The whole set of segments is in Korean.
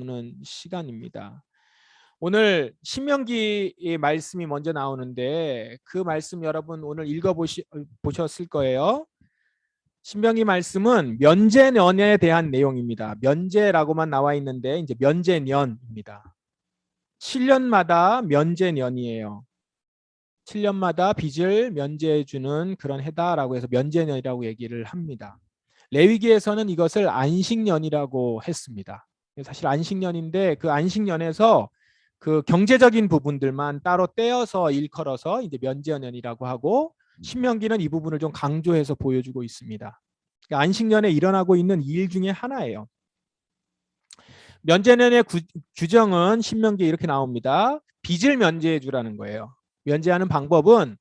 는 시간입니다. 오늘 신명기의 말씀이 먼저 나오는데 그 말씀 여러분 오늘 보셨을 거예요. 신명기 말씀은 면제년에 대한 내용입니다. 면제라고만 나와 있는데 이제 면제년입니다. 7년마다 면제년이에요. 7년마다 빚을 면제해 주는 그런 해다라고 해서 면제년이라고 얘기를 합니다. 레위기에서는 이것을 안식년이라고 했습니다. 사실 안식년인데 그 안식년에서 그 경제적인 부분들만 따로 떼어서 일컬어서 이제 면제년이라고 하고 신명기는 이 부분을 좀 강조해서 보여주고 있습니다. 그러니까 안식년에 일어나고 있는 일 중에 하나예요. 면제년의 규정은 신명기에 이렇게 나옵니다. 빚을 면제해 주라는 거예요. 면제하는 방법은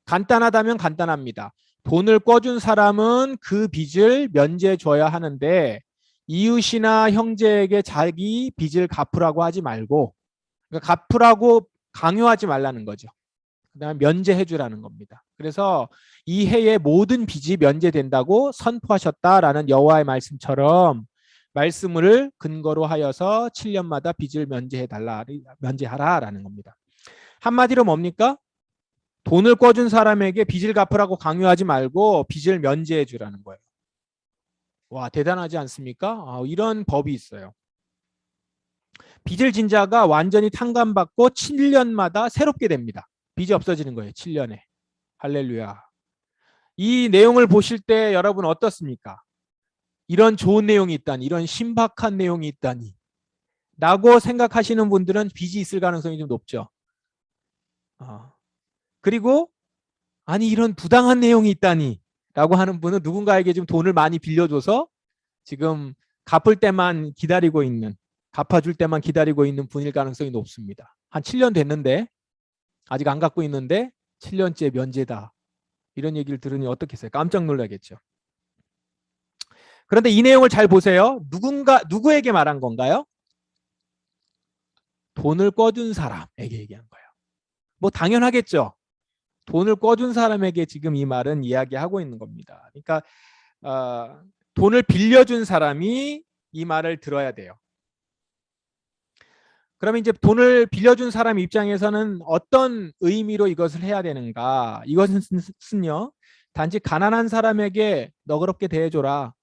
간단하다면 간단합니다. 돈을 꿔준 사람은 그 빚을 면제해 줘야 하는데 이웃이나 형제에게 자기 빚을 갚으라고 하지 말고, 그러니까 갚으라고 강요하지 말라는 거죠. 그다음에 면제해 주라는 겁니다. 그래서 이 해의 모든 빚이 면제된다고 선포하셨다라는 여호와의 말씀처럼 말씀을 근거로 하여서 7년마다 빚을 면제하라라는 겁니다. 한마디로 뭡니까? 돈을 꿔준 사람에게 빚을 갚으라고 강요하지 말고 빚을 면제해 주라는 거예요. 와, 대단하지 않습니까? 이런 법이 있어요. 빚을 진 자가 완전히 탕감받고 7년마다 새롭게 됩니다. 빚이 없어지는 거예요. 7년에. 할렐루야. 이 내용을 보실 때 여러분 어떻습니까? 이런 좋은 내용이 있다니, 이런 신박한 내용이 있다니 라고 생각하시는 분들은 빚이 있을 가능성이 좀 높죠. 그리고 아니 이런 부당한 내용이 있다니 라고 하는 분은 누군가에게 좀 돈을 많이 빌려줘서 지금 갚을 때만 기다리고 있는, 갚아줄 때만 기다리고 있는 분일 가능성이 높습니다. 한 7년 됐는데 아직 안 갚고 있는데 7년째 면제다. 이런 얘기를 들으니 어떻겠어요? 깜짝 놀라겠죠. 그런데 이 내용을 잘 보세요. 누구에게 말한 건가요? 돈을 꿔준 사람에게 얘기한 거예요. 뭐 당연하겠죠. 돈을 꿔준 사람에게 지금 이 말은 이야기하고 있는 겁니다. 그러니까 돈을 빌려준 사람이 이 말을 들어야 돼요. 그러면 이제 돈을 빌려준 사람 입장에서는 어떤 의미로 이것을 해야 되는가? 이것은요, 단지 가난한 사람에게 너그럽게 대해줘라,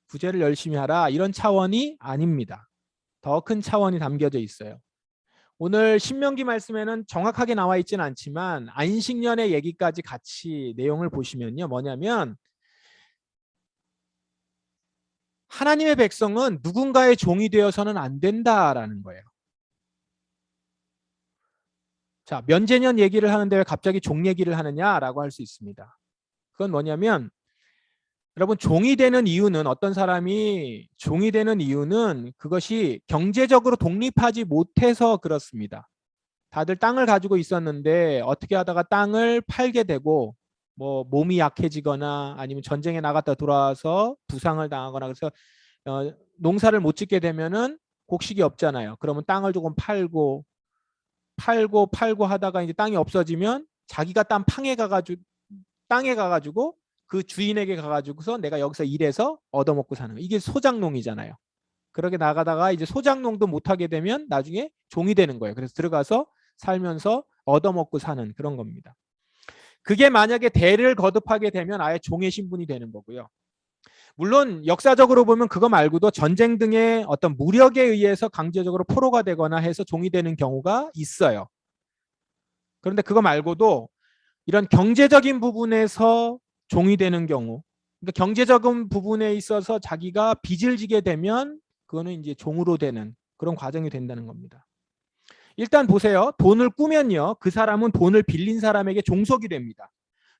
구제를 열심히 하라, 이런 차원이 아닙니다. 더 큰 차원이 담겨져 있어요. 오늘 신명기 말씀에는 정확하게 나와 있지는 않지만 안식년의 얘기까지 같이 내용을 보시면요, 뭐냐면 하나님의 백성은 누군가의 종이 되어서는 안 된다라는 거예요. 자, 면제년 얘기를 하는데 왜 갑자기 종 얘기를 하느냐라고 할 수 있습니다. 그건 뭐냐면 여러분, 종이 되는 이유는, 어떤 사람이 종이 되는 이유는 그것이 경제적으로 독립하지 못해서 그렇습니다. 다들 땅을 가지고 있었는데 어떻게 하다가 땅을 팔게 되고 뭐 몸이 약해지거나 아니면 전쟁에 나갔다 돌아와서 부상을 당하거나 그래서 농사를 못 짓게 되면은 곡식이 없잖아요. 그러면 땅을 조금 팔고 하다가 이제 땅이 없어지면 자기가 땅에 가가지고 그 주인에게 가가지고서 내가 여기서 일해서 얻어먹고 사는 거. 이게 소작농이잖아요. 그렇게 나가다가 이제 소작농도 못하게 되면 나중에 종이 되는 거예요. 그래서 들어가서 살면서 얻어먹고 사는 그런 겁니다. 그게 만약에 대를 거듭하게 되면 아예 종의 신분이 되는 거고요. 물론 역사적으로 보면 그거 말고도 전쟁 등의 어떤 무력에 의해서 강제적으로 포로가 되거나 해서 종이 되는 경우가 있어요. 그런데 그거 말고도 이런 경제적인 부분에서 종이 되는 경우, 그러니까 경제적인 부분에 있어서 자기가 빚을 지게 되면 그거는 이제 종으로 되는 그런 과정이 된다는 겁니다. 일단 보세요. 돈을 꾸면요, 그 사람은 돈을 빌린 사람에게 종속이 됩니다.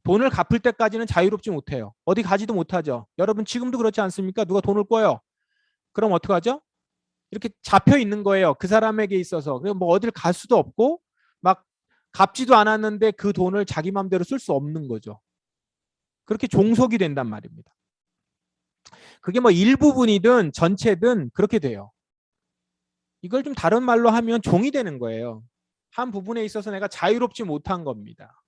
돈을 갚을 때까지는 자유롭지 못해요. 어디 가지도 못하죠. 여러분 지금도 그렇지 않습니까? 누가 돈을 꿔요. 그럼 어떡하죠? 이렇게 잡혀 있는 거예요. 그 사람에게 있어서. 뭐 어딜 갈 수도 없고 막 갚지도 않았는데 그 돈을 자기 마음대로 쓸 수 없는 거죠. 그렇게 종속이 된단 말입니다. 그게 뭐 일부분이든 전체든 그렇게 돼요. 이걸 좀 다른 말로 하면 종이 되는 거예요. 한 부분에 있어서 내가 자유롭지 못한 겁니다.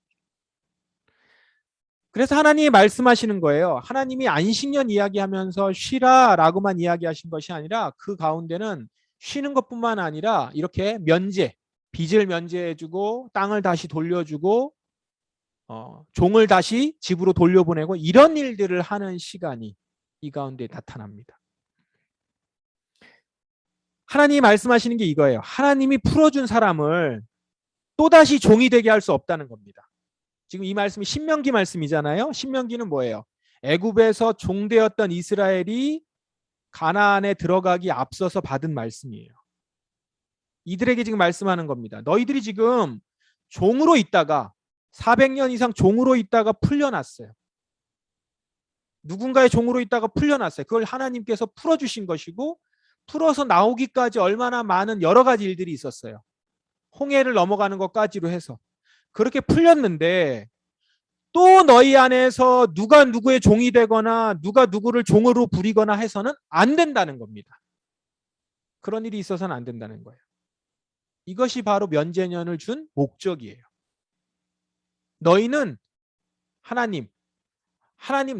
그래서 하나님이 말씀하시는 거예요. 하나님이 안식년 이야기하면서 쉬라라고만 이야기하신 것이 아니라 그 가운데는 쉬는 것뿐만 아니라 이렇게 면제, 빚을 면제해주고 땅을 다시 돌려주고 종을 다시 집으로 돌려보내고 이런 일들을 하는 시간이 이 가운데 나타납니다. 하나님이 말씀하시는 게 이거예요. 하나님이 풀어준 사람을 또다시 종이 되게 할 수 없다는 겁니다. 지금 이 말씀이 신명기 말씀이잖아요. 신명기는 뭐예요? 애굽에서 종되었던 이스라엘이 가나안에 들어가기 앞서서 받은 말씀이에요. 이들에게 지금 말씀하는 겁니다. 너희들이 지금 종으로 있다가 400년 이상 종으로 있다가 풀려났어요. 누군가의 종으로 있다가 풀려났어요. 그걸 하나님께서 풀어주신 것이고 풀어서 나오기까지 얼마나 많은 여러 가지 일들이 있었어요. 홍해를 넘어가는 것까지로 해서 그렇게 풀렸는데 또 너희 안에서 누가 누구의 종이 되거나 누가 누구를 종으로 부리거나 해서는 안 된다는 겁니다. 그런 일이 있어서는 안 된다는 거예요. 이것이 바로 면제년을 준 목적이에요. 너희는 하나님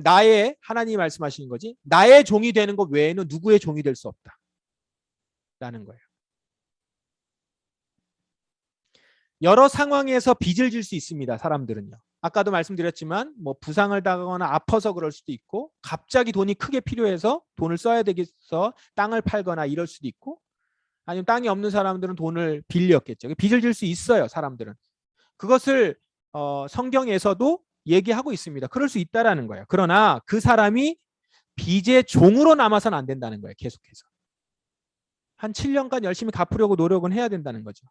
나의 하나님이 말씀하시는 거지 나의 종이 되는 것 외에는 누구의 종이 될 수 없다 라는 거예요. 여러 상황에서 빚을 질 수 있습니다. 사람들은요. 아까도 말씀드렸지만 뭐 부상을 당하거나 아파서 그럴 수도 있고 갑자기 돈이 크게 필요해서 돈을 써야 되겠어 땅을 팔거나 이럴 수도 있고 아니면 땅이 없는 사람들은 돈을 빌렸겠죠. 빚을 질 수 있어요. 사람들은. 그것을 성경에서도 얘기하고 있습니다. 그럴 수 있다라는 거예요. 그러나 그 사람이 빚의 종으로 남아서는 안 된다는 거예요. 계속해서. 한 7년간 열심히 갚으려고 노력은 해야 된다는 거죠.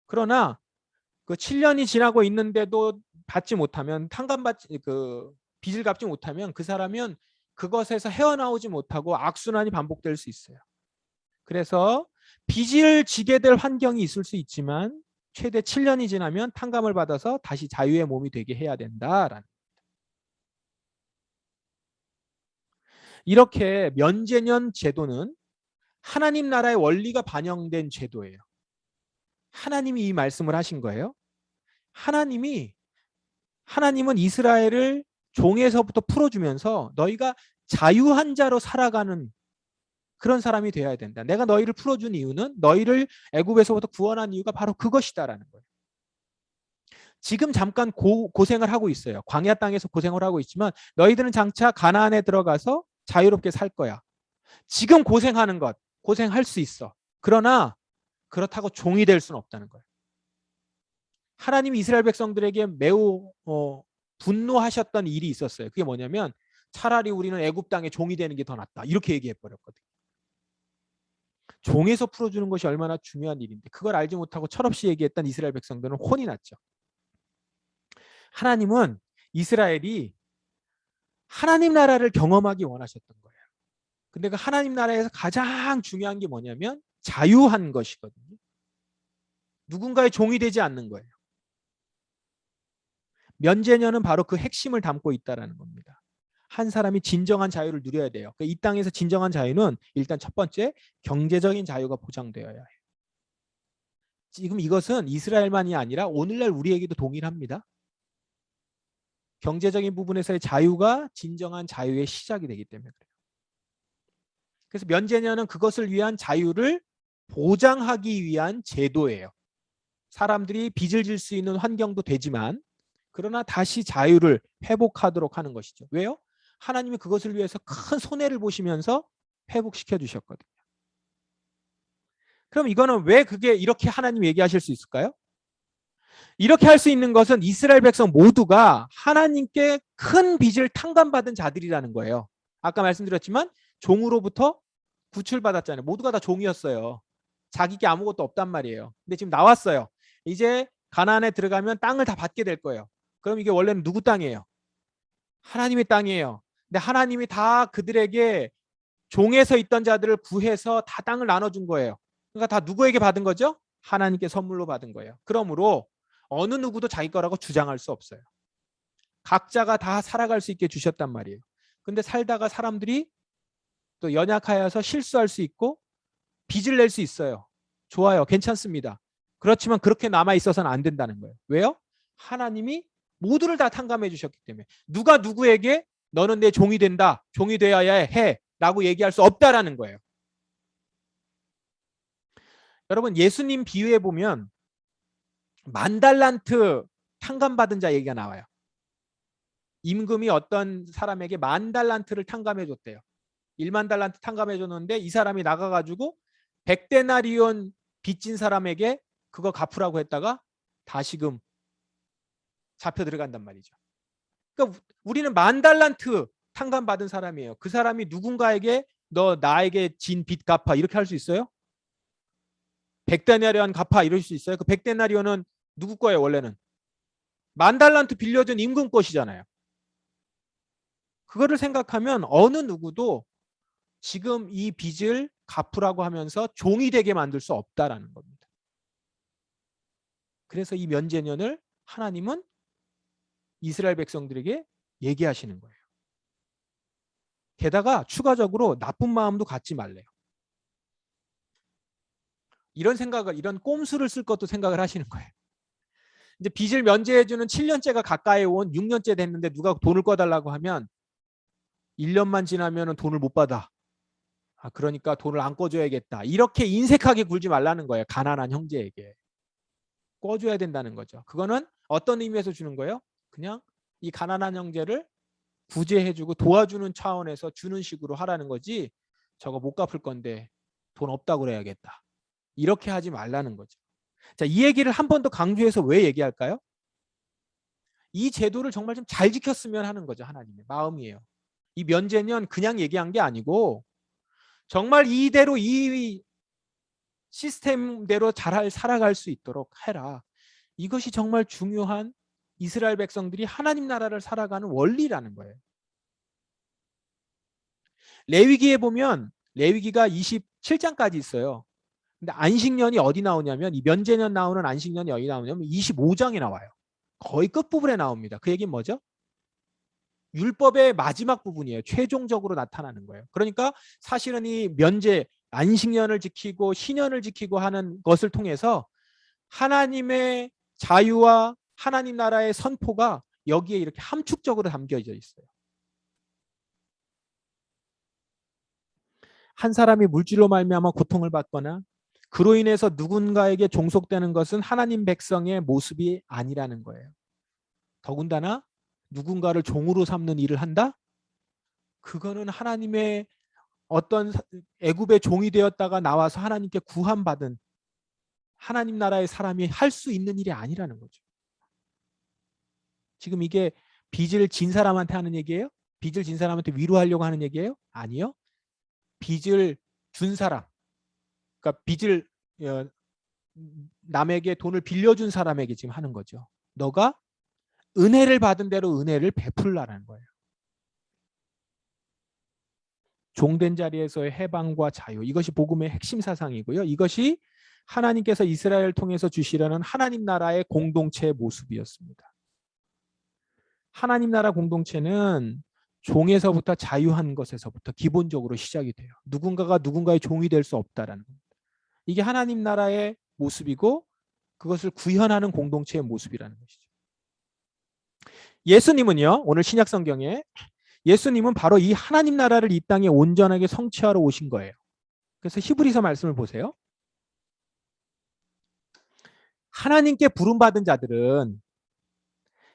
그러나 그 7년이 지나고 있는데도 받지 못하면 빚을 갚지 못하면 그 사람은 그것에서 헤어나오지 못하고 악순환이 반복될 수 있어요. 그래서 빚을 지게 될 환경이 있을 수 있지만 최대 7년이 지나면 탕감을 받아서 다시 자유의 몸이 되게 해야 된다라는 겁니다. 이렇게 면제년 제도는 하나님 나라의 원리가 반영된 제도예요. 하나님이 이 말씀을 하신 거예요. 하나님은 이스라엘을 종에서부터 풀어주면서 너희가 자유한 자로 살아가는 그런 사람이 되어야 된다. 내가 너희를 풀어준 이유는 너희를 애굽에서부터 구원한 이유가 바로 그것이다라는 거예요. 지금 잠깐 고생을 하고 있어요. 광야 땅에서 고생을 하고 있지만 너희들은 장차 가나안에 들어가서 자유롭게 살 거야. 지금 고생하는 것, 고생할 수 있어. 그러나 그렇다고 종이 될 수는 없다는 거예요. 하나님이 이스라엘 백성들에게 매우 분노하셨던 일이 있었어요. 그게 뭐냐면 차라리 우리는 애굽 땅의 종이 되는 게 더 낫다. 이렇게 얘기해 버렸거든요. 종에서 풀어주는 것이 얼마나 중요한 일인데 그걸 알지 못하고 철없이 얘기했던 이스라엘 백성들은 혼이 났죠. 하나님은 이스라엘이 하나님 나라를 경험하기 원하셨던 거예요. 근데 그 하나님 나라에서 가장 중요한 게 뭐냐면 자유한 것이거든요. 누군가의 종이 되지 않는 거예요. 면제년은 바로 그 핵심을 담고 있다는 겁니다. 한 사람이 진정한 자유를 누려야 돼요. 이 땅에서 진정한 자유는 일단 첫 번째 경제적인 자유가 보장되어야 해요. 지금 이것은 이스라엘만이 아니라 오늘날 우리에게도 동일합니다. 경제적인 부분에서의 자유가 진정한 자유의 시작이 되기 때문에 그래요. 그래서 면제년은 그것을 위한 자유를 보장하기 위한 제도예요. 사람들이 빚을 질 수 있는 환경도 되지만 그러나 다시 자유를 회복하도록 하는 것이죠. 왜요? 하나님이 그것을 위해서 큰 손해를 보시면서 회복시켜 주셨거든요. 그럼 이거는 왜 그게 이렇게 하나님 얘기하실 수 있을까요? 이렇게 할 수 있는 것은 이스라엘 백성 모두가 하나님께 큰 빚을 탕감받은 자들이라는 거예요. 아까 말씀드렸지만 종으로부터 구출받았잖아요. 모두가 다 종이었어요. 자기게 아무것도 없단 말이에요. 근데 지금 나왔어요. 이제 가나안에 들어가면 땅을 다 받게 될 거예요. 그럼 이게 원래는 누구 땅이에요? 하나님의 땅이에요. 근데 하나님이 다 그들에게 종에서 있던 자들을 구해서 다 땅을 나눠준 거예요. 그러니까 다 누구에게 받은 거죠? 하나님께 선물로 받은 거예요. 그러므로 어느 누구도 자기 거라고 주장할 수 없어요. 각자가 다 살아갈 수 있게 주셨단 말이에요. 근데 살다가 사람들이 또 연약하여서 실수할 수 있고 빚을 낼 수 있어요. 좋아요. 괜찮습니다. 그렇지만 그렇게 남아 있어서는 안 된다는 거예요. 왜요? 하나님이 모두를 다 탕감해 주셨기 때문에 누가 누구에게 너는 내 종이 된다. 종이 되어야 해. 라고 얘기할 수 없다라는 거예요. 여러분 예수님 비유에 보면 10,000달란트 탕감받은 자 얘기가 나와요. 임금이 어떤 사람에게 10,000달란트를 탕감해 줬대요. 10,000달란트 탕감해 줬는데 이 사람이 나가가지고 100데나리온 빚진 사람에게 그거 갚으라고 했다가 다시금 잡혀 들어간단 말이죠. 그러니까 우리는 10,000달란트 탕감받은 사람이에요. 그 사람이 누군가에게 너 나에게 진 빚 갚아 이렇게 할 수 있어요? 100데나리온 갚아 이럴 수 있어요? 그 100데나리온은 누구 거예요 원래는? 10,000달란트 빌려준 임금 것이잖아요. 그거를 생각하면 어느 누구도 지금 이 빚을 갚으라고 하면서 종이 되게 만들 수 없다라는 겁니다. 그래서 이 면제년을 하나님은 이스라엘 백성들에게 얘기하시는 거예요. 게다가 추가적으로 나쁜 마음도 갖지 말래요. 이런 생각을, 이런 꼼수를 쓸 것도 생각을 하시는 거예요. 이제 빚을 면제해주는 7년째가 가까이 온 6년째 됐는데 누가 돈을 꺼달라고 하면 1년만 지나면 돈을 못 받아. 그러니까 돈을 안 꺼줘야겠다. 이렇게 인색하게 굴지 말라는 거예요. 가난한 형제에게. 꺼줘야 된다는 거죠. 그거는 어떤 의미에서 주는 거예요? 그냥 이 가난한 형제를 구제해주고 도와주는 차원에서 주는 식으로 하라는 거지. 저거 못 갚을 건데 돈 없다고 그래야겠다. 이렇게 하지 말라는 거죠. 자, 이 얘기를 한 번 더 강조해서 왜 얘기할까요? 이 제도를 정말 좀 잘 지켰으면 하는 거죠. 하나님의 마음이에요. 이 면제년 그냥 얘기한 게 아니고 정말 이대로 이 시스템대로 잘 살아갈 수 있도록 해라. 이것이 정말 중요한 이스라엘 백성들이 하나님 나라를 살아가는 원리라는 거예요. 레위기에 보면 레위기가 27장까지 있어요. 근데 안식년이 어디 나오냐면 이 면제년 나오는 안식년이 어디 나오냐면 25장에 나와요. 거의 끝부분에 나옵니다. 그 얘기는 뭐죠? 율법의 마지막 부분이에요. 최종적으로 나타나는 거예요. 그러니까 사실은 이 면제, 안식년을 지키고 신년을 지키고 하는 것을 통해서 하나님의 자유와 하나님 나라의 선포가 여기에 이렇게 함축적으로 담겨져 있어요. 한 사람이 물질로 말미암아 고통을 받거나 그로 인해서 누군가에게 종속되는 것은 하나님 백성의 모습이 아니라는 거예요. 더군다나 누군가를 종으로 삼는 일을 한다? 그거는 하나님의 어떤 애굽의 종이 되었다가 나와서 하나님께 구함받은 하나님 나라의 사람이 할 수 있는 일이 아니라는 거죠. 지금 이게 빚을 진 사람한테 하는 얘기예요? 빚을 진 사람한테 위로하려고 하는 얘기예요? 아니요. 빚을 준 사람, 그러니까 빚을 남에게 돈을 빌려준 사람에게 지금 하는 거죠. 너가 은혜를 받은 대로 은혜를 베풀라는 거예요. 종된 자리에서의 해방과 자유, 이것이 복음의 핵심 사상이고요. 이것이 하나님께서 이스라엘을 통해서 주시려는 하나님 나라의 공동체의 모습이었습니다. 하나님 나라 공동체는 종에서부터 자유한 것에서부터 기본적으로 시작이 돼요. 누군가가 누군가의 종이 될 수 없다라는 겁니다. 이게 하나님 나라의 모습이고 그것을 구현하는 공동체의 모습이라는 것이죠. 예수님은요, 오늘 신약 성경에 예수님은 바로 이 하나님 나라를 이 땅에 온전하게 성취하러 오신 거예요. 그래서 히브리서 말씀을 보세요. 하나님께 부름받은 자들은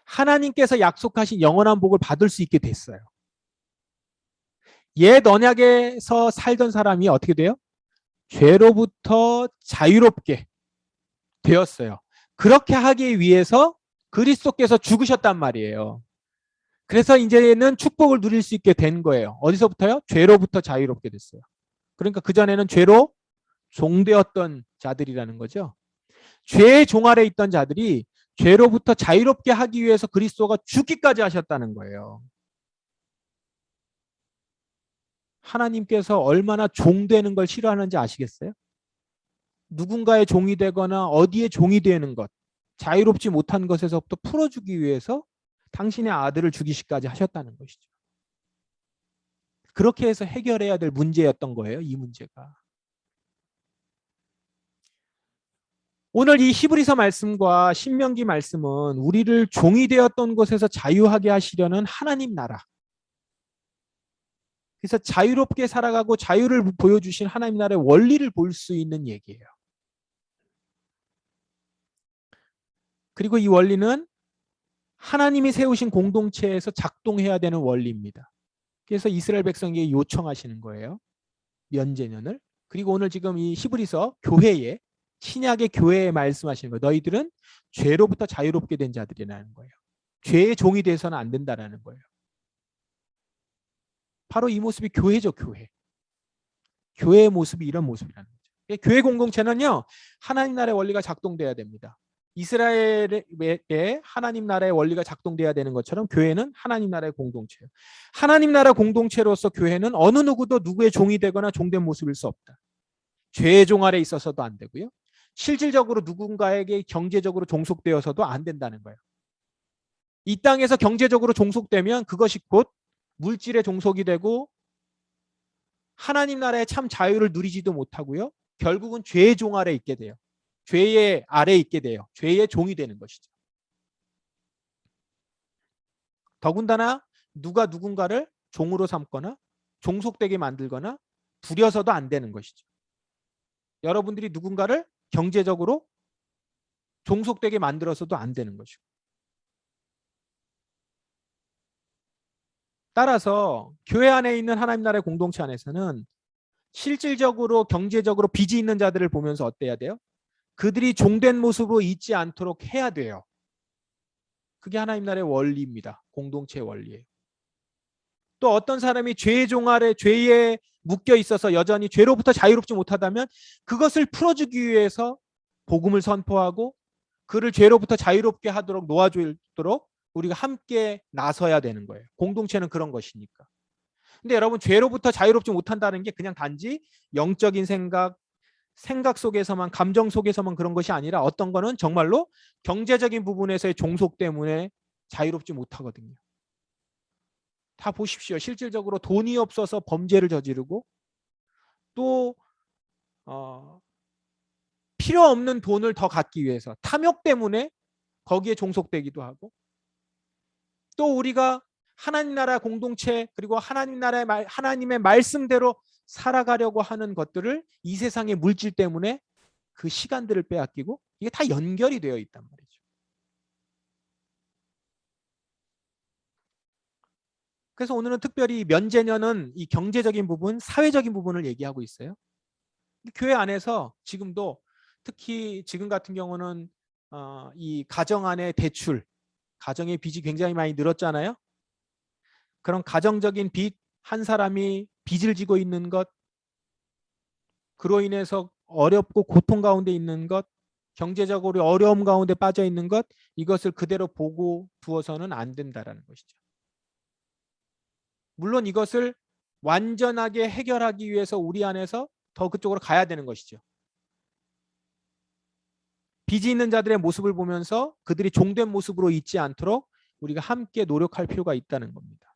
하나님께서 약속하신 영원한 복을 받을 수 있게 됐어요. 옛 언약에서 살던 사람이 어떻게 돼요? 죄로부터 자유롭게 되었어요. 그렇게 하기 위해서 그리스도께서 죽으셨단 말이에요. 그래서 이제는 축복을 누릴 수 있게 된 거예요. 어디서부터요? 죄로부터 자유롭게 됐어요. 그러니까 그전에는 죄로 종되었던 자들이라는 거죠. 죄의 종 아래 있던 자들이 죄로부터 자유롭게 하기 위해서 그리스도가 죽기까지 하셨다는 거예요. 하나님께서 얼마나 종되는 걸 싫어하는지 아시겠어요? 누군가의 종이 되거나 어디에 종이 되는 것, 자유롭지 못한 것에서부터 풀어주기 위해서 당신의 아들을 죽이시까지 하셨다는 것이죠. 그렇게 해서 해결해야 될 문제였던 거예요. 이 문제가. 오늘 이 히브리서 말씀과 신명기 말씀은 우리를 종이 되었던 곳에서 자유하게 하시려는 하나님 나라. 그래서 자유롭게 살아가고 자유를 보여주신 하나님 나라의 원리를 볼 수 있는 얘기예요. 그리고 이 원리는 하나님이 세우신 공동체에서 작동해야 되는 원리입니다. 그래서 이스라엘 백성에게 요청하시는 거예요. 면제년을. 그리고 오늘 지금 이 히브리서 교회에 신약의 교회에 말씀하시는 거예요. 너희들은 죄로부터 자유롭게 된 자들이라는 거예요. 죄의 종이 돼서는 안 된다라는 거예요. 바로 이 모습이 교회죠, 교회. 교회의 모습이 이런 모습이라는 거죠. 교회 공동체는요, 하나님 나라의 원리가 작동돼야 됩니다. 이스라엘의 하나님 나라의 원리가 작동돼야 되는 것처럼 교회는 하나님 나라의 공동체예요. 하나님 나라 공동체로서 교회는 어느 누구도 누구의 종이 되거나 종된 모습일 수 없다. 죄의 종 아래 있어서도 안 되고요. 실질적으로 누군가에게 경제적으로 종속되어서도 안 된다는 거예요. 이 땅에서 경제적으로 종속되면 그것이 곧 물질의 종속이 되고 하나님 나라의 참 자유를 누리지도 못하고요. 결국은 죄의 종 아래 있게 돼요. 죄의 아래 있게 돼요. 죄의 종이 되는 것이죠. 더군다나 누가 누군가를 종으로 삼거나 종속되게 만들거나 부려서도 안 되는 것이죠. 여러분들이 누군가를 경제적으로 종속되게 만들어서도 안 되는 것이고. 따라서 교회 안에 있는 하나님 나라의 공동체 안에서는 실질적으로 경제적으로 빚이 있는 자들을 보면서 어때야 돼요? 그들이 종된 모습으로 있지 않도록 해야 돼요. 그게 하나님 나라의 원리입니다. 공동체의 원리예요. 또 어떤 사람이 죄의 종 아래 죄에 묶여 있어서 여전히 죄로부터 자유롭지 못하다면 그것을 풀어주기 위해서 복음을 선포하고 그를 죄로부터 자유롭게 하도록 놓아주도록 우리가 함께 나서야 되는 거예요. 공동체는 그런 것이니까. 근데 여러분, 죄로부터 자유롭지 못한다는 게 그냥 단지 영적인 생각 속에서만, 감정 속에서만 그런 것이 아니라 어떤 거는 정말로 경제적인 부분에서의 종속 때문에 자유롭지 못하거든요. 다 보십시오. 실질적으로 돈이 없어서 범죄를 저지르고 또 필요 없는 돈을 더 갖기 위해서 탐욕 때문에 거기에 종속되기도 하고, 또 우리가 하나님 나라 공동체 그리고 하나님의 말씀대로 살아가려고 하는 것들을 이 세상의 물질 때문에 그 시간들을 빼앗기고, 이게 다 연결이 되어 있단 말이죠. 그래서 오늘은 특별히 면제년은 이 경제적인 부분, 사회적인 부분을 얘기하고 있어요. 교회 안에서 지금도 특히 지금 같은 경우는 이 가정 안에 대출, 가정의 빚이 굉장히 많이 늘었잖아요. 그런 가정적인 빚, 한 사람이 빚을 지고 있는 것, 그로 인해서 어렵고 고통 가운데 있는 것, 경제적으로 어려움 가운데 빠져 있는 것, 이것을 그대로 보고 두어서는 안 된다라는 것이죠. 물론 이것을 완전하게 해결하기 위해서 우리 안에서 더 그쪽으로 가야 되는 것이죠. 빚이 있는 자들의 모습을 보면서 그들이 종된 모습으로 있지 않도록 우리가 함께 노력할 필요가 있다는 겁니다.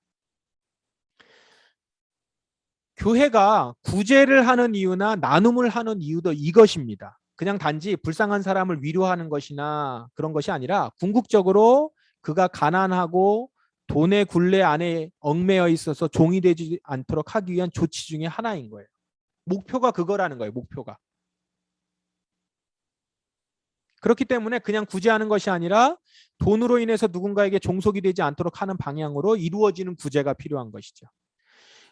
교회가 구제를 하는 이유나 나눔을 하는 이유도 이것입니다. 그냥 단지 불쌍한 사람을 위로하는 것이나 그런 것이 아니라 궁극적으로 그가 가난하고 돈의 굴레 안에 얽매여 있어서 종이 되지 않도록 하기 위한 조치 중에 하나인 거예요. 목표가 그거라는 거예요. 목표가. 그렇기 때문에 그냥 구제하는 것이 아니라 돈으로 인해서 누군가에게 종속이 되지 않도록 하는 방향으로 이루어지는 구제가 필요한 것이죠.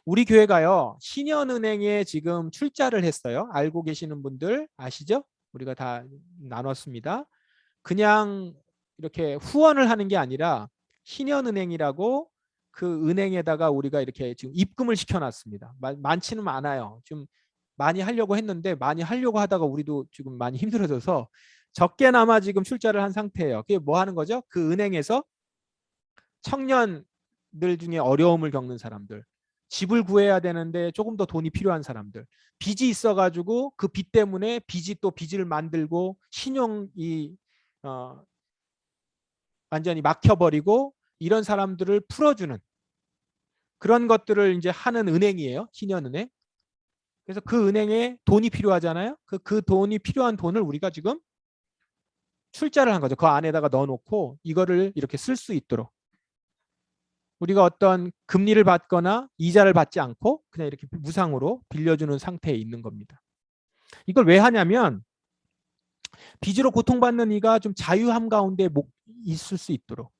우리 교회가요, 신현은행에 지금 출자를 했어요. 알고 계시는 분들 아시죠? 우리가 다 나눴습니다. 그냥 이렇게 후원을 하는 게 아니라 신현은행이라고 그 은행에다가 우리가 이렇게 지금 입금을 시켜놨습니다. 많지는 않아요. 좀 많이 하려고 했는데 많이 하려고 하다가 우리도 지금 많이 힘들어져서 적게나마 지금 출자를 한 상태예요. 그게 뭐 하는 거죠? 그 은행에서 청년들 중에 어려움을 겪는 사람들, 집을 구해야 되는데 조금 더 돈이 필요한 사람들, 빚이 있어가지고 그 빚 때문에 빚이 또 빚을 만들고 신용이 완전히 막혀버리고 이런 사람들을 풀어주는 그런 것들을 이제 하는 은행이에요. 신현은행. 그래서 그 은행에 돈이 필요하잖아요. 그 돈이 필요한 돈을 우리가 지금 출자를 한 거죠. 그 안에다가 넣어놓고 이거를 이렇게 쓸 수 있도록. 우리가 어떤 금리를 받거나 이자를 받지 않고 그냥 이렇게 무상으로 빌려주는 상태에 있는 겁니다. 이걸 왜 하냐면 빚으로 고통받는 이가 좀 자유함 가운데 있을 수 있도록.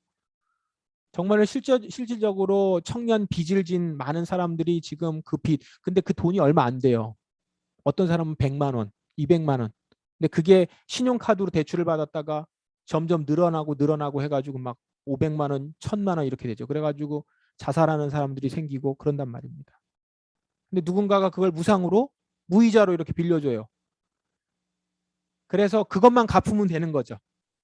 정말로 실질적으로 청년 빚을 진 많은 사람들이 지금 그 빚, 근데 그 돈이 얼마 안 돼요. 어떤 사람은 100만 원, 200만 원. 근데 그게 신용카드로 대출을 받았다가 점점 늘어나고 해가지고 막 500만 원, 1000만 원 이렇게 되죠. 그래가지고 자살하는 사람들이 생기고 그런단 말입니다. 근데 누군가가 그걸 무상으로 무이자로 이렇게 빌려줘요. 그래서 그것만 갚으면 되는 거죠.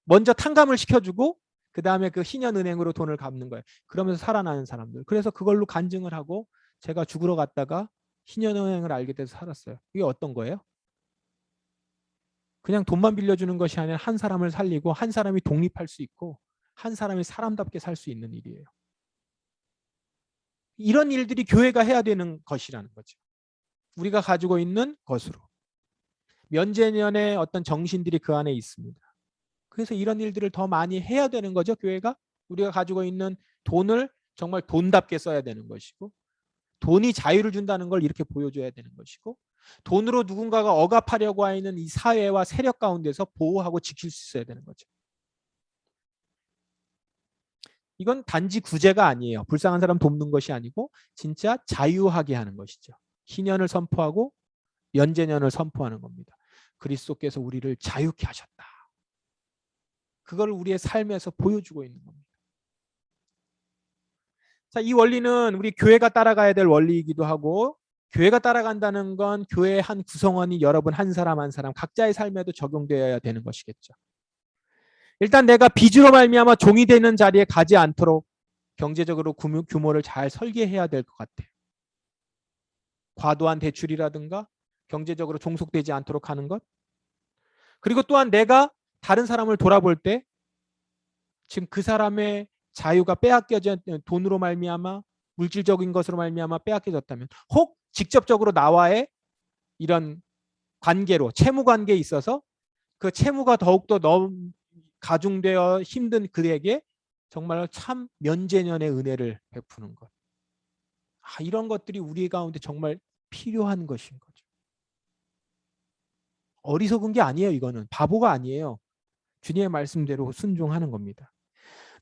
먼저 탕감을 시켜주고 그 다음에 그 신한은행으로 돈을 갚는 거예요. 그러면서 살아나는 사람들. 그래서 그걸로 간증을 하고 제가 죽으러 갔다가 신한은행을 알게 돼서 살았어요. 이게 어떤 거예요? 그냥 돈만 빌려주는 것이 아니라 한 사람을 살리고 한 사람이 독립할 수 있고 한 사람이 사람답게 살 수 있는 일이에요. 이런 일들이 교회가 해야 되는 것이라는 거죠. 우리가 가지고 있는 것으로. 면제년의 어떤 정신들이 그 안에 있습니다. 그래서 이런 일들을 더 많이 해야 되는 거죠. 교회가. 우리가 가지고 있는 돈을 정말 돈답게 써야 되는 것이고 돈이 자유를 준다는 걸 이렇게 보여줘야 되는 것이고 돈으로 누군가가 억압하려고 하는 이 사회와 세력 가운데서 보호하고 지킬 수 있어야 되는 거죠. 이건 단지 구제가 아니에요. 불쌍한 사람 돕는 것이 아니고 진짜 자유하게 하는 것이죠. 희년을 선포하고 연제년을 선포하는 겁니다. 그리스도께서 우리를 자유케 하셨다. 그걸 우리의 삶에서 보여주고 있는 겁니다. 자, 이 원리는 우리 교회가 따라가야 될 원리이기도 하고 교회가 따라간다는 건 교회의 한 구성원이 여러분 한 사람 한 사람 각자의 삶에도 적용되어야 되는 것이겠죠. 일단 내가 빚으로 말미암아 종이 되는 자리에 가지 않도록 경제적으로 규모를 잘 설계해야 될 것 같아요. 과도한 대출이라든가 경제적으로 종속되지 않도록 하는 것. 그리고 또한 내가 다른 사람을 돌아볼 때 지금 그 사람의 자유가 빼앗겨져 돈으로 말미암아 물질적인 것으로 말미암아 빼앗겨졌다면 혹 직접적으로 나와의 이런 관계로 채무 관계에 있어서 그 채무가 더욱더 너무 가중되어 힘든 그에게 정말 참 면제년의 은혜를 베푸는 것. 이런 것들이 우리 가운데 정말 필요한 것인 거죠. 어리석은 게 아니에요. 이거는 바보가 아니에요. 주님의 말씀대로 순종하는 겁니다.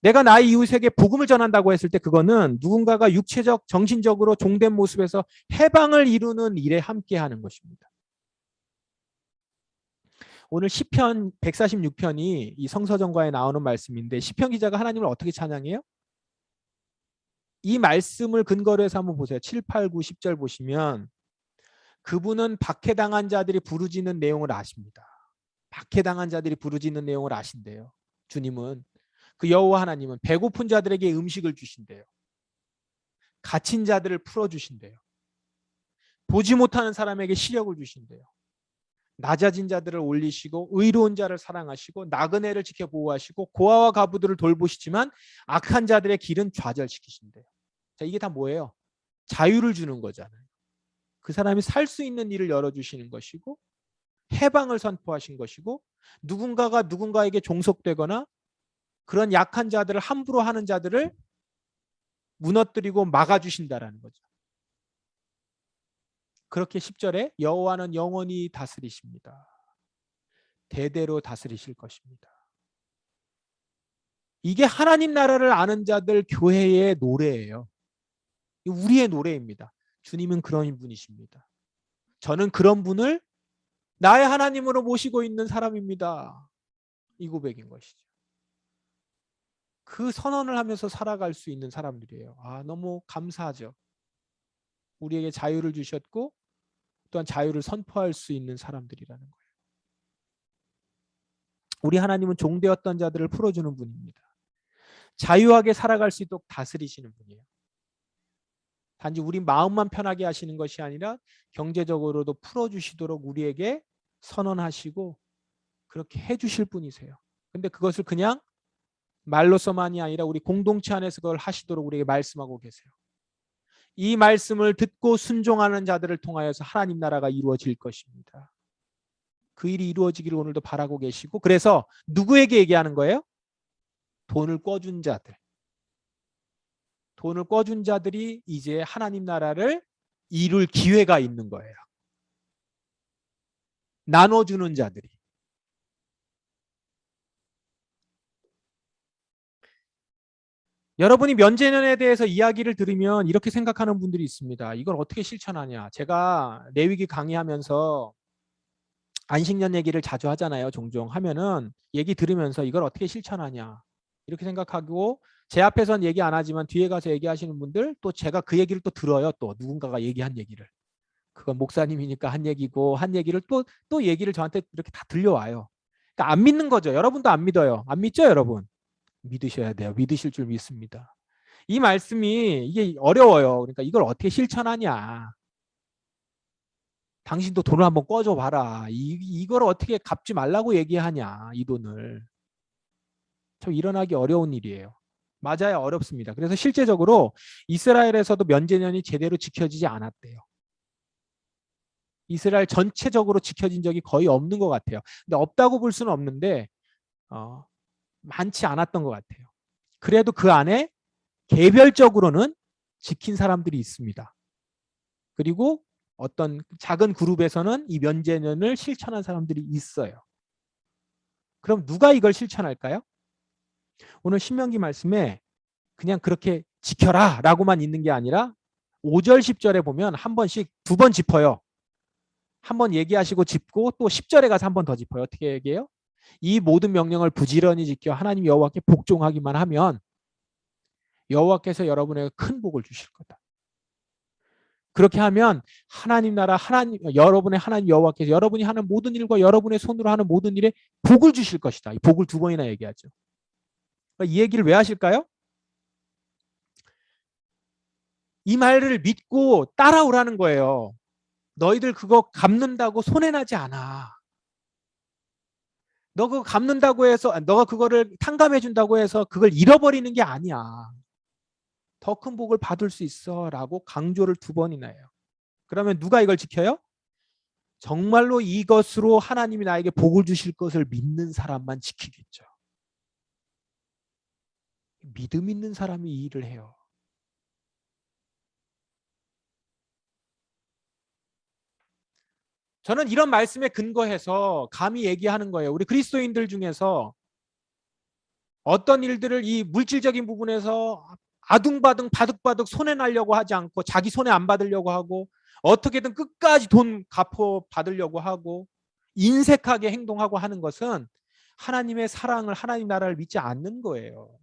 내가 나의 이웃에게 복음을 전한다고 했을 때 그거는 누군가가 육체적, 정신적으로 종된 모습에서 해방을 이루는 일에 함께하는 것입니다. 오늘 시편 146편이 이 성서정과에 나오는 말씀인데 시편 기자가 하나님을 어떻게 찬양해요? 이 말씀을 근거로 해서 한번 보세요. 7, 8, 9, 10절 보시면 그분은 박해당한 자들이 부르짖는 내용을 아십니다. 박해당한 자들이 부르짖는 내용을 아신대요. 주님은 그 여호와 하나님은 배고픈 자들에게 음식을 주신대요. 갇힌 자들을 풀어주신대요. 보지 못하는 사람에게 시력을 주신대요. 낮아진 자들을 올리시고 의로운 자를 사랑하시고 나그네를 지켜 보호하시고 고아와 가부들을 돌보시지만 악한 자들의 길은 좌절시키신대요. 자, 이게 다 뭐예요? 자유를 주는 거잖아요. 그 사람이 살 수 있는 일을 열어주시는 것이고 해방을 선포하신 것이고 누군가가 누군가에게 종속되거나 그런 약한 자들을 함부로 하는 자들을 무너뜨리고 막아주신다라는 거죠. 그렇게 10절에 여호와는 영원히 다스리십니다. 대대로 다스리실 것입니다. 이게 하나님 나라를 아는 자들 교회의 노래예요. 우리의 노래입니다. 주님은 그런 분이십니다. 저는 그런 분을 나의 하나님으로 모시고 있는 사람입니다. 이 고백인 것이죠. 그 선언을 하면서 살아갈 수 있는 사람들이에요. 너무 감사하죠. 우리에게 자유를 주셨고 또한 자유를 선포할 수 있는 사람들이라는 거예요. 우리 하나님은 종되었던 자들을 풀어주는 분입니다. 자유하게 살아갈 수 있도록 다스리시는 분이에요. 단지 우리 마음만 편하게 하시는 것이 아니라 경제적으로도 풀어주시도록 우리에게 선언하시고 그렇게 해주실 분이세요. 근데 그것을 그냥 말로서만이 아니라 우리 공동체 안에서 그걸 하시도록 우리에게 말씀하고 계세요. 이 말씀을 듣고 순종하는 자들을 통하여서 하나님 나라가 이루어질 것입니다. 그 일이 이루어지기를 오늘도 바라고 계시고 그래서 누구에게 얘기하는 거예요? 돈을 꿔준 자들. 돈을 꿔준 자들이 이제 하나님 나라를 이룰 기회가 있는 거예요. 나눠주는 자들이. 여러분이 면제년에 대해서 이야기를 들으면 이렇게 생각하는 분들이 있습니다. 이걸 어떻게 실천하냐. 제가 내위기 강의하면서 안식년 얘기를 자주 하잖아요. 종종 하면은 얘기 들으면서 이걸 어떻게 실천하냐. 이렇게 생각하고 제 앞에서는 얘기 안 하지만 뒤에 가서 얘기하시는 분들 또 제가 그 얘기를 또 들어요. 또 누군가가 얘기한 얘기를. 그건 목사님이니까 한 얘기고 한 얘기를 또 얘기를 저한테 이렇게 다 들려와요. 그러니까 안 믿는 거죠. 여러분도 안 믿어요. 안 믿죠, 여러분? 믿으셔야 돼요. 믿으실 줄 믿습니다. 이 말씀이 이게 어려워요. 그러니까 이걸 어떻게 실천하냐. 당신도 돈을 한번 꿔줘 봐라. 이걸 어떻게 갚지 말라고 얘기하냐. 이 돈을. 참 일어나기 어려운 일이에요. 맞아요. 어렵습니다. 그래서 실제적으로 이스라엘에서도 면제년이 제대로 지켜지지 않았대요. 이스라엘 전체적으로 지켜진 적이 거의 없는 것 같아요. 근데 없다고 볼 수는 없는데 많지 않았던 것 같아요. 그래도 그 안에 개별적으로는 지킨 사람들이 있습니다. 그리고 어떤 작은 그룹에서는 이 면제년을 실천한 사람들이 있어요. 그럼 누가 이걸 실천할까요? 오늘 신명기 말씀에 그냥 그렇게 지켜라 라고만 있는 게 아니라 5절 10절에 보면 한 번씩 두 번 짚어요. 한 번 얘기하시고 짚고 또 10절에 가서 한 번 더 짚어요. 어떻게 얘기해요? 이 모든 명령을 부지런히 지켜 하나님 여호와께 복종하기만 하면 여호와께서 여러분에게 큰 복을 주실 거다. 그렇게 하면 하나님 나라 하나님 여러분의 하나님 여호와께서 여러분이 하는 모든 일과 여러분의 손으로 하는 모든 일에 복을 주실 것이다. 이 복을 두 번이나 얘기하죠. 이 얘기를 왜 하실까요? 이 말을 믿고 따라오라는 거예요. 너희들 그거 갚는다고 손해나지 않아. 너 그거 갚는다고 해서 너가 그거를 탕감해 준다고 해서 그걸 잃어버리는 게 아니야. 더 큰 복을 받을 수 있어라고 강조를 두 번이나 해요. 그러면 누가 이걸 지켜요? 정말로 이것으로 하나님이 나에게 복을 주실 것을 믿는 사람만 지키겠죠. 믿음 있는 사람이 이 일을 해요. 저는 이런 말씀에 근거해서 감히 얘기하는 거예요. 우리 그리스도인들 중에서 어떤 일들을 이 물질적인 부분에서 아둥바둥 바득바득 손해 나려고 하지 않고 자기 손해 안 받으려고 하고 어떻게든 끝까지 돈 갚아 받으려고 하고 인색하게 행동하고 하는 것은 하나님의 사랑을 하나님 나라를 믿지 않는 거예요.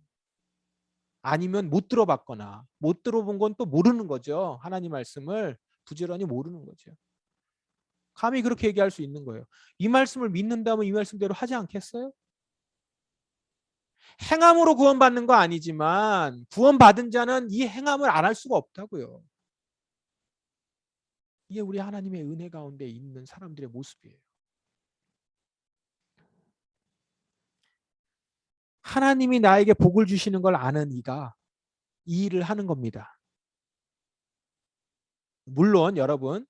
아니면 못 들어봤거나 못 들어본 건 또 모르는 거죠. 하나님 말씀을 부지런히 모르는 거죠. 감히 그렇게 얘기할 수 있는 거예요. 이 말씀을 믿는다면 이 말씀대로 하지 않겠어요? 행함으로 구원받는 거 아니지만 구원받은 자는 이 행함을 안 할 수가 없다고요. 이게 우리 하나님의 은혜 가운데 있는 사람들의 모습이에요. 하나님이 나에게 복을 주시는 걸 아는 이가 이 일을 하는 겁니다. 물론 여러분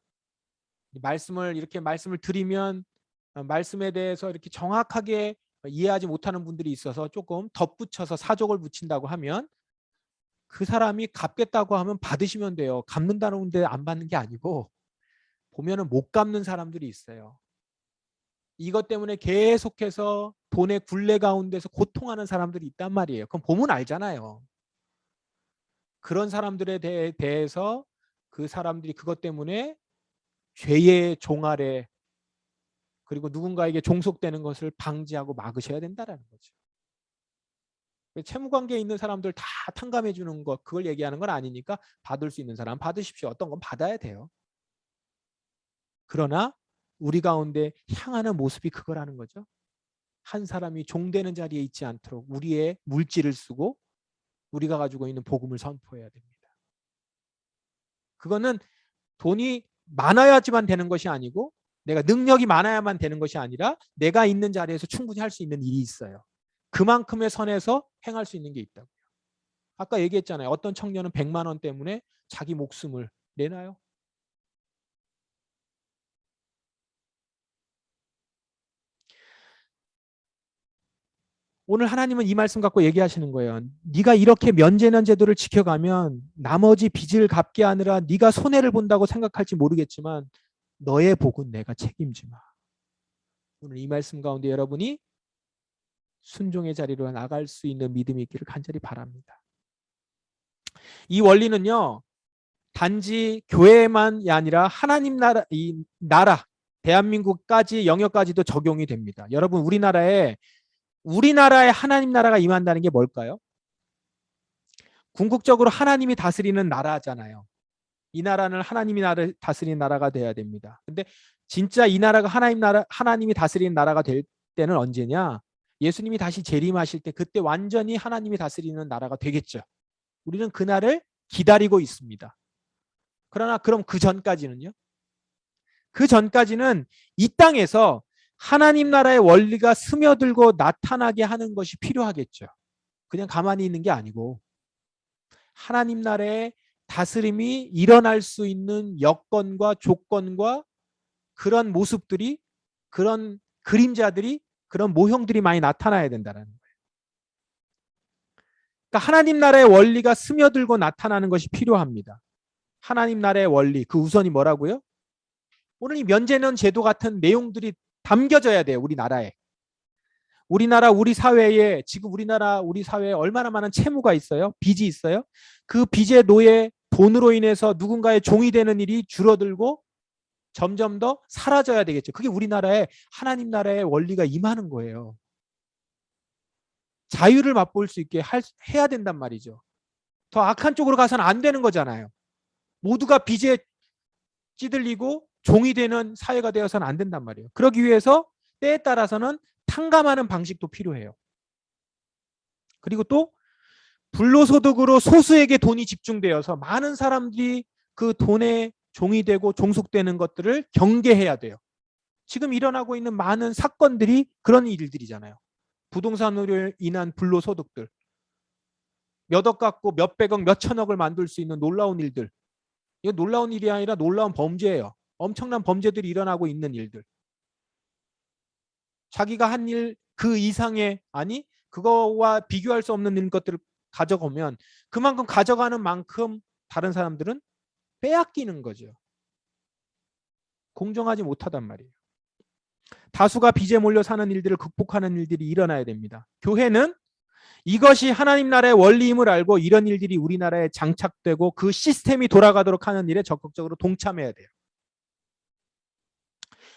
말씀을 드리면 말씀에 대해서 이렇게 정확하게 이해하지 못하는 분들이 있어서 조금 덧붙여서 사족을 붙인다고 하면 그 사람이 갚겠다고 하면 받으시면 돼요. 갚는다는데 안 받는 게 아니고 보면은 못 갚는 사람들이 있어요. 이것 때문에 계속해서 돈의 굴레 가운데서 고통하는 사람들이 있단 말이에요. 그럼 보면 알잖아요. 그런 사람들에 대해서 그 사람들이 그것 때문에 죄의 종아래 그리고 누군가에게 종속되는 것을 방지하고 막으셔야 된다라는 거죠. 채무관계에 있는 사람들 다 탕감해 주는 것 그걸 얘기하는 건 아니니까 받을 수 있는 사람 받으십시오. 어떤 건 받아야 돼요. 그러나 우리 가운데 향하는 모습이 그거라는 거죠. 한 사람이 종되는 자리에 있지 않도록 우리의 물질을 쓰고 우리가 가지고 있는 복음을 선포해야 됩니다. 그거는 돈이 많아야지만 되는 것이 아니고 내가 능력이 많아야만 되는 것이 아니라 내가 있는 자리에서 충분히 할 수 있는 일이 있어요. 그만큼의 선에서 행할 수 있는 게 있다고요. 아까 얘기했잖아요. 어떤 청년은 100만 원 때문에 자기 목숨을 내놔요. 오늘 하나님은 이 말씀 갖고 얘기하시는 거예요. 네가 이렇게 면제년 제도를 지켜가면 나머지 빚을 갚게 하느라 네가 손해를 본다고 생각할지 모르겠지만 너의 복은 내가 책임지마. 오늘 이 말씀 가운데 여러분이 순종의 자리로 나갈 수 있는 믿음이 있기를 간절히 바랍니다. 이 원리는요. 단지 교회만이 아니라 하나님 나라, 이 나라, 대한민국까지 영역까지도 적용이 됩니다. 여러분 우리나라에 하나님 나라가 임한다는 게 뭘까요? 궁극적으로 하나님이 다스리는 나라잖아요. 이 나라는 하나님이 다스리는 나라가 돼야 됩니다. 근데 진짜 이 나라가 하나님이 다스리는 나라가 될 때는 언제냐? 예수님이 다시 재림하실 때 그때 완전히 하나님이 다스리는 나라가 되겠죠. 우리는 그날을 기다리고 있습니다. 그러나 그럼 그 전까지는요? 그 전까지는 이 땅에서 하나님 나라의 원리가 스며들고 나타나게 하는 것이 필요하겠죠. 그냥 가만히 있는 게 아니고 하나님 나라의 다스림이 일어날 수 있는 여건과 조건과 그런 모습들이, 그런 그림자들이, 그런 모형들이 많이 나타나야 된다는 거예요. 그러니까 하나님 나라의 원리가 스며들고 나타나는 것이 필요합니다. 하나님 나라의 원리, 그 우선이 뭐라고요? 오늘 이 면제년 제도 같은 내용들이 담겨져야 돼요. 우리나라에. 우리 사회에, 지금 우리 사회에 얼마나 많은 채무가 있어요? 빚이 있어요? 그 빚의 노예, 돈으로 인해서 누군가의 종이 되는 일이 줄어들고 점점 더 사라져야 되겠죠. 그게 우리나라에 하나님 나라의 원리가 임하는 거예요. 자유를 맛볼 수 있게 해야 된단 말이죠. 더 악한 쪽으로 가서는 안 되는 거잖아요. 모두가 빚에 찌들리고 종이 되는 사회가 되어서는 안 된단 말이에요. 그러기 위해서 때에 따라서는 탕감하는 방식도 필요해요. 그리고 또 불로소득으로 소수에게 돈이 집중되어서 많은 사람들이 그 돈에 종이 되고 종속되는 것들을 경계해야 돼요. 지금 일어나고 있는 많은 사건들이 그런 일들이잖아요. 부동산으로 인한 불로소득들. 몇 억 갖고 몇백억, 몇천억을 만들 수 있는 놀라운 일들. 이거 놀라운 일이 아니라 놀라운 범죄예요. 엄청난 범죄들이 일어나고 있는 일들. 자기가 한 일 그 이상의, 아니 그거와 비교할 수 없는 것들을 가져가면 그만큼 가져가는 만큼 다른 사람들은 빼앗기는 거죠. 공정하지 못하단 말이에요. 다수가 빚에 몰려 사는 일들을 극복하는 일들이 일어나야 됩니다. 교회는 이것이 하나님 나라의 원리임을 알고 이런 일들이 우리나라에 장착되고 그 시스템이 돌아가도록 하는 일에 적극적으로 동참해야 돼요.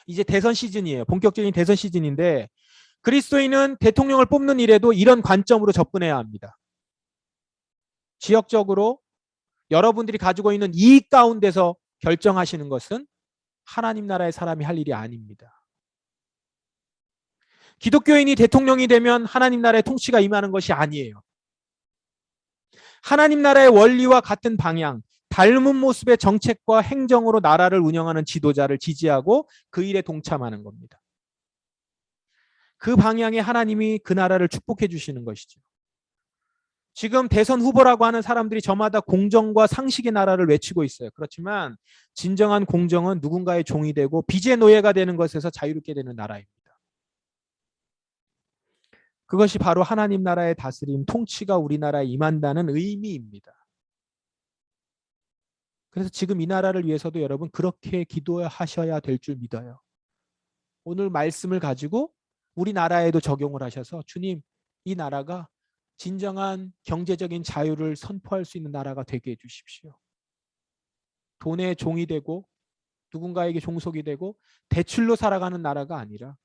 이제 대선 시즌이에요. 본격적인 대선 시즌인데 그리스도인은 대통령을 뽑는 일에도 이런 관점으로 접근해야 합니다. 지역적으로 여러분들이 가지고 있는 이익 가운데서 결정하시는 것은 하나님 나라의 사람이 할 일이 아닙니다. 기독교인이 대통령이 되면 하나님 나라의 통치가 임하는 것이 아니에요. 하나님 나라의 원리와 같은 방향, 닮은 모습의 정책과 행정으로 나라를 운영하는 지도자를 지지하고 그 일에 동참하는 겁니다. 그 방향에 하나님이 그 나라를 축복해 주시는 것이죠. 지금 대선 후보라고 하는 사람들이 저마다 공정과 상식의 나라를 외치고 있어요. 그렇지만 진정한 공정은 누군가의 종이 되고 빚의 노예가 되는 것에서 자유롭게 되는 나라입니다. 그것이 바로 하나님 나라의 다스림, 통치가 우리나라에 임한다는 의미입니다. 그래서 지금 이 나라를 위해서도 여러분 그렇게 기도하셔야 될 줄 믿어요. 오늘 말씀을 가지고 우리나라에도 적용을 하셔서 주님, 이 나라가 진정한 경제적인 자유를 선포할 수 있는 나라가 되게 해주십시오. 돈의 종이 되고 누군가에게 종속이 되고 대출로 살아가는 나라가 아니라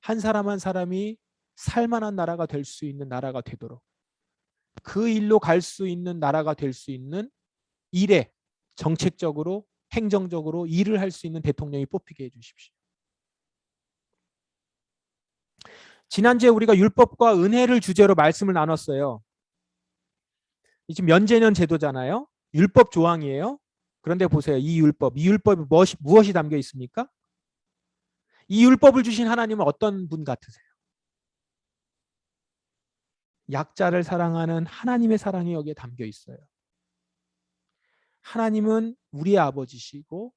한 사람 한 사람이 살만한 나라가 될 수 있는 나라가 되도록 그 일로 갈 수 있는 나라가 될 수 있는 일에 정책적으로 행정적으로 일을 할 수 있는 대통령이 뽑히게 해주십시오. 지난주에 우리가 율법과 은혜를 주제로 말씀을 나눴어요. 지금 면제년 제도잖아요. 율법 조항이에요. 그런데 보세요. 이 율법이 무엇이 담겨 있습니까? 이 율법을 주신 하나님은 어떤 분 같으세요? 약자를 사랑하는 하나님의 사랑이 여기에 담겨 있어요. 하나님은 우리의 아버지시고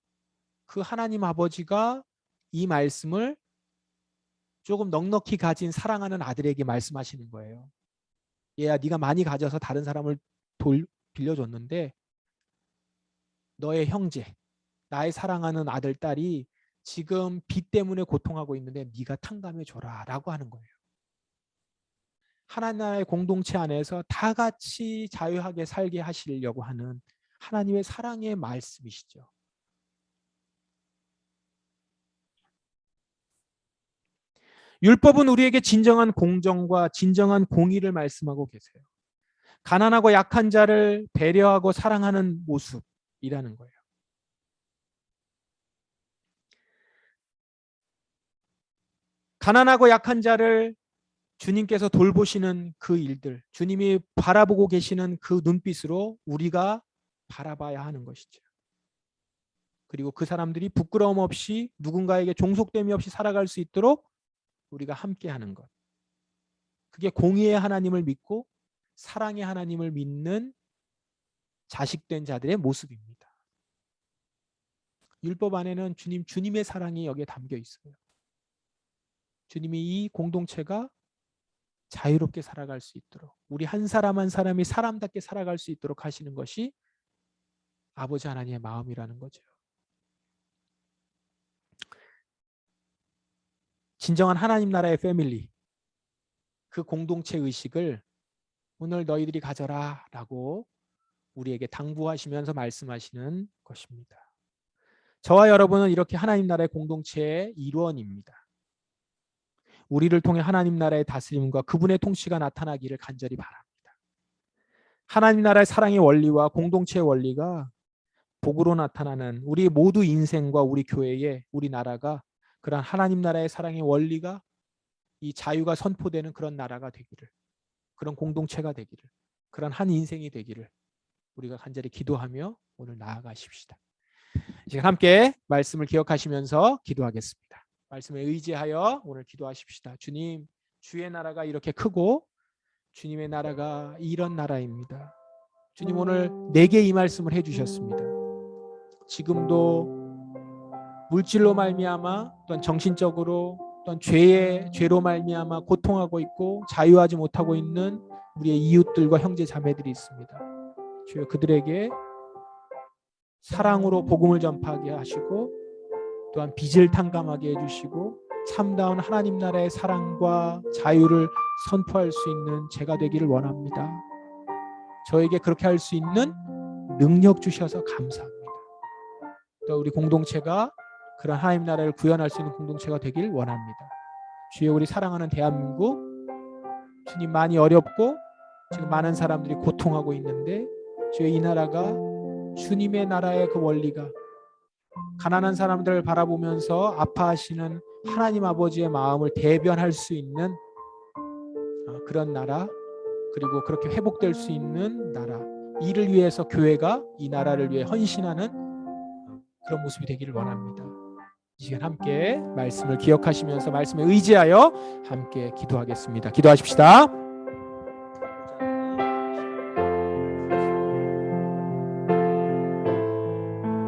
그 하나님 아버지가 이 말씀을 조금 넉넉히 가진 사랑하는 아들에게 말씀하시는 거예요. 얘야, 네가 많이 가져서 다른 사람을 빌려줬는데 너의 형제, 나의 사랑하는 아들, 딸이 지금 빚 때문에 고통하고 있는데 네가 탕감해 줘라 라고 하는 거예요. 하나님 나라의 공동체 안에서 다 같이 자유하게 살게 하시려고 하는 하나님의 사랑의 말씀이시죠. 율법은 우리에게 진정한 공정과 진정한 공의를 말씀하고 계세요. 가난하고 약한 자를 배려하고 사랑하는 모습이라는 거예요. 가난하고 약한 자를 주님께서 돌보시는 그 일들, 주님이 바라보고 계시는 그 눈빛으로 우리가 바라봐야 하는 것이죠. 그리고 그 사람들이 부끄러움 없이 누군가에게 종속됨이 없이 살아갈 수 있도록 우리가 함께하는 것. 그게 공의의 하나님을 믿고 사랑의 하나님을 믿는 자식된 자들의 모습입니다. 율법 안에는 주님의 사랑이 여기에 담겨 있어요. 주님이 이 공동체가 자유롭게 살아갈 수 있도록, 우리 한 사람 한 사람이 사람답게 살아갈 수 있도록 하시는 것이 아버지 하나님의 마음이라는 거죠. 진정한 하나님 나라의 패밀리, 그 공동체 의식을 오늘 너희들이 가져라 라고 우리에게 당부하시면서 말씀하시는 것입니다. 저와 여러분은 이렇게 하나님 나라의 공동체의 일원입니다. 우리를 통해 하나님 나라의 다스림과 그분의 통치가 나타나기를 간절히 바랍니다. 하나님 나라의 사랑의 원리와 공동체의 원리가 복으로 나타나는 우리 모두 인생과 우리 교회의 우리 나라가 그런 하나님 나라의 사랑의 원리가 이 자유가 선포되는 그런 나라가 되기를, 그런 공동체가 되기를, 그런 한 인생이 되기를 우리가 간절히 기도하며 오늘 나아가십시다. 지금 함께 말씀을 기억하시면서 기도하겠습니다. 말씀에 의지하여 오늘 기도하십시다. 주님, 주의 나라가 이렇게 크고 주님의 나라가 이런 나라입니다. 주님, 오늘 내게 이 말씀을 해주셨습니다. 지금도 물질로 말미암아 또한 정신적으로 또한 죄로 말미암아 고통하고 있고 자유하지 못하고 있는 우리의 이웃들과 형제 자매들이 있습니다. 주여, 그들에게 사랑으로 복음을 전파하게 하시고 또한 빚을 탕감하게 해주시고 참다운 하나님 나라의 사랑과 자유를 선포할 수 있는 제가 되기를 원합니다. 저에게 그렇게 할 수 있는 능력 주셔서 감사합니다. 또 우리 공동체가 그런 하나님 나라를 구현할 수 있는 공동체가 되길 원합니다. 주여, 우리 사랑하는 대한민국, 주님 많이 어렵고 지금 많은 사람들이 고통하고 있는데 주여, 이 나라가 주님의 나라의 그 원리가 가난한 사람들을 바라보면서 아파하시는 하나님 아버지의 마음을 대변할 수 있는 그런 나라, 그리고 그렇게 회복될 수 있는 나라, 이를 위해서 교회가 이 나라를 위해 헌신하는 그런 모습이 되기를 원합니다. 이 시간 함께 말씀을 기억하시면서 말씀에 의지하여 함께 기도하겠습니다. 기도하십시다.